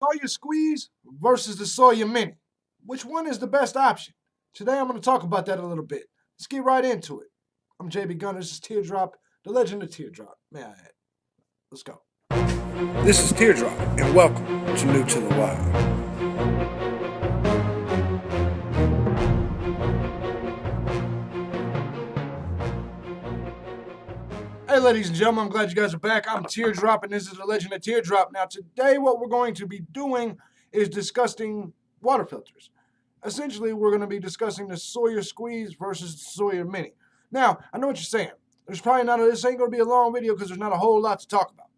Sawyer Squeeze versus the Sawyer Mini. Which one is the best option? Today I'm going to talk about that a little bit. Let's get right into it. I'm JB Gunner. This is Teardrop, the legend of Teardrop. May I add? Let's go. This is Teardrop, and welcome to New to the Wild. Hey, ladies and gentlemen, I'm glad you guys are back. I'm Teardrop, and this is the legend of Teardrop. Now, today what we're going to be doing is discussing water filters. Essentially, we're going to be discussing the Sawyer Squeeze versus the Sawyer Mini. Now, I know what you're saying. This ain't going to be a long video because there's not a whole lot to talk about.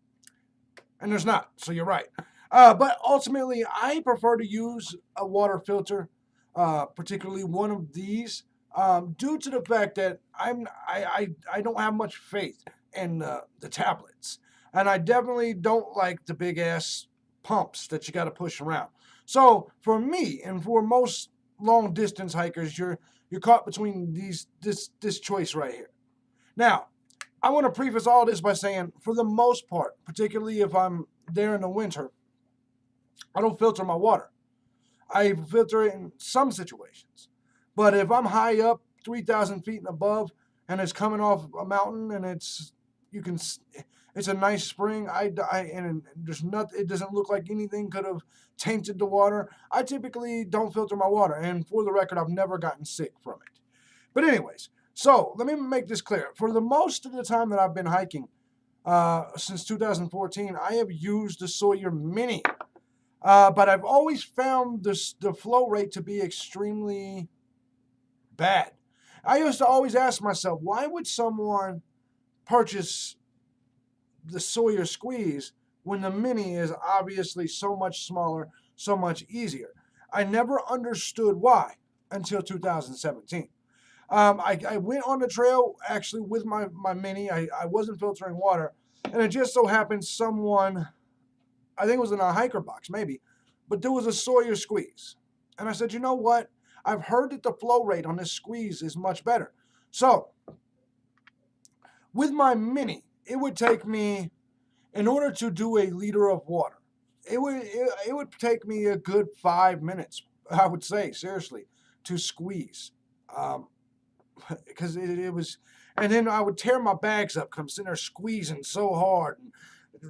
And there's not, so you're right. But ultimately, I prefer to use a water filter, particularly one of these, due to the fact that I don't have much faith in the tablets, and I definitely don't like the big ass pumps that you got to push around. So for me, and for most long distance hikers, you're caught between this choice right here. Now, I want to preface all this by saying, for the most part, particularly if I'm there in the winter, I don't filter my water. I filter it in some situations. But if I'm high up, 3,000 feet and above, and it's coming off a mountain, and it's a nice spring, and there's nothing, it doesn't look like anything could have tainted the water, I typically don't filter my water. And for the record, I've never gotten sick from it. But anyways, so let me make this clear. For the most of the time that I've been hiking, since 2014, I have used the Sawyer Mini. But I've always found the flow rate to be extremely bad. I used to always ask myself, why would someone purchase the Sawyer Squeeze when the Mini is obviously so much smaller, so much easier? I never understood why until 2017. I went on the trail actually with my Mini. I wasn't filtering water, and it just so happened someone, I think it was in a hiker box maybe, but there was a Sawyer Squeeze. And I said, you know what? I've heard that the flow rate on this squeeze is much better. So with my Mini, it would take me, in order to do a liter of water, it would take me a good 5 minutes, I would say, seriously, to squeeze. Because it was, and then I would tear my bags up because I'm sitting there squeezing so hard and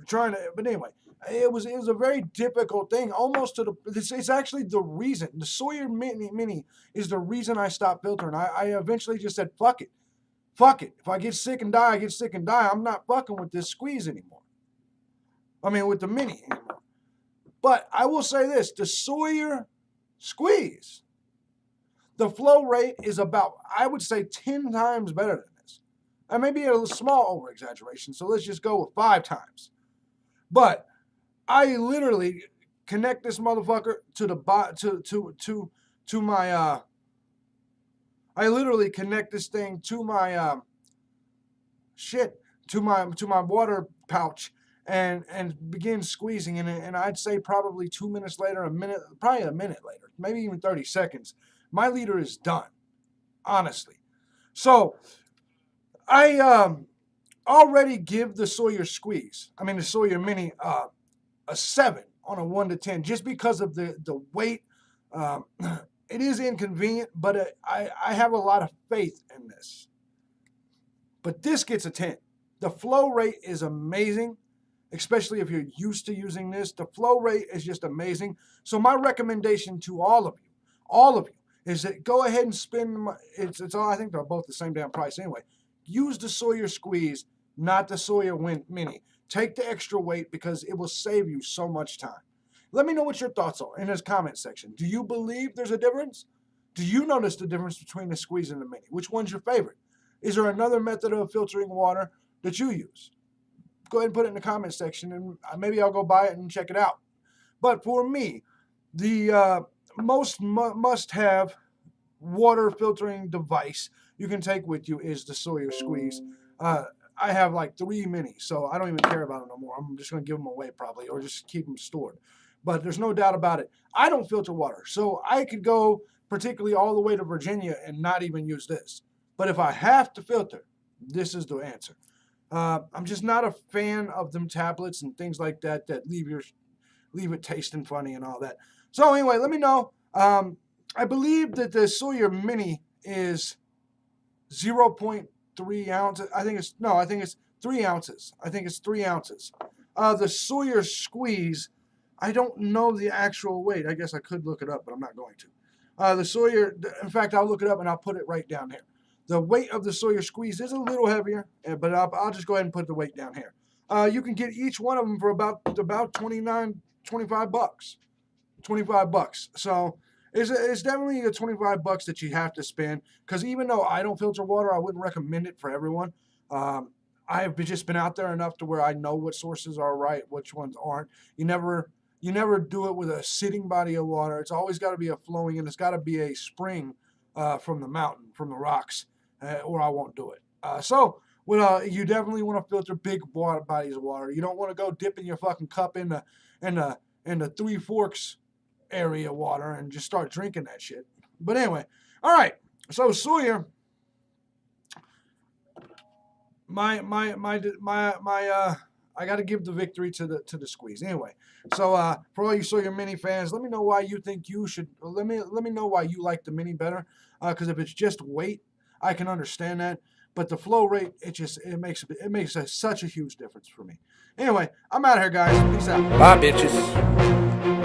trying to, but anyway, it was a very difficult thing, almost to the, it's actually the reason, the Sawyer Mini is the reason I stopped filtering. I eventually just said, fuck it. If I get sick and die, I get sick and die. I'm not fucking with this squeeze anymore. I mean, with the Mini anymore. But I will say this, the Sawyer Squeeze, the flow rate is about, I would say, 10 times better than this. And maybe a small over-exaggeration, so let's just go with 5 times. But I literally connect this motherfucker to the to my I literally connect this thing to my to my water pouch and begin squeezing in it, and I'd say probably 2 minutes later, probably a minute later, maybe even 30 seconds, my liter is done, honestly. So I already give the Sawyer Mini, a 7 on a 1 to 10, just because of the weight. It is inconvenient, but I have a lot of faith in this. But this gets a 10. The flow rate is amazing, especially if you're used to using this. The flow rate is just amazing. So my recommendation to all of you, is that go ahead and spend, it's all, I think they're both the same damn price anyway. Use the Sawyer Squeeze, not the Sawyer Mini. Take the extra weight because it will save you so much time. Let me know what your thoughts are in this comment section. Do you believe there's a difference? Do you notice the difference between the Squeeze and the Mini? Which one's your favorite? Is there another method of filtering water that you use? Go ahead and put it in the comment section, and maybe I'll go buy it and check it out. But for me, the most must-have water filtering device you can take with you is the Sawyer Squeeze. I have like 3 Minis, so I don't even care about them no more. I'm just going to give them away probably, or just keep them stored. But there's no doubt about it, I don't filter water, so I could go particularly all the way to Virginia and not even use this. But if I have to filter, this is the answer. I'm just not a fan of them tablets and things like that that leave leave it tasting funny and all that. So anyway, let me know. I believe that the Sawyer Mini is 0.3 ounces. I think it's 3 ounces. I think it's 3 ounces. The Sawyer Squeeze, I don't know the actual weight. I guess I could look it up, but I'm not going to. The Sawyer, in fact, I'll look it up and I'll put it right down here. The weight of the Sawyer Squeeze is a little heavier, but I'll just go ahead and put the weight down here. You can get each one of them for about 25 bucks. 25 bucks. So it's definitely the 25 bucks that you have to spend, because even though I don't filter water, I wouldn't recommend it for everyone. I've just been out there enough to where I know what sources are right, which ones aren't. You never do it with a sitting body of water. It's always got to be a flowing, and it's got to be a spring from the mountain, from the rocks, or I won't do it. You definitely want to filter big water bodies of water. You don't want to go dipping your fucking cup in the Three Forks area water and just start drinking that shit. But anyway, all right. So Sawyer, I got to give the victory to the Squeeze. Anyway, so for all you Sawyer Mini fans, let me know why you think you should. Let me know why you like the Mini better. Because if it's just weight, I can understand that. But the flow rate, it makes such a huge difference for me. Anyway, I'm out of here, guys. Peace out. Bye, bitches.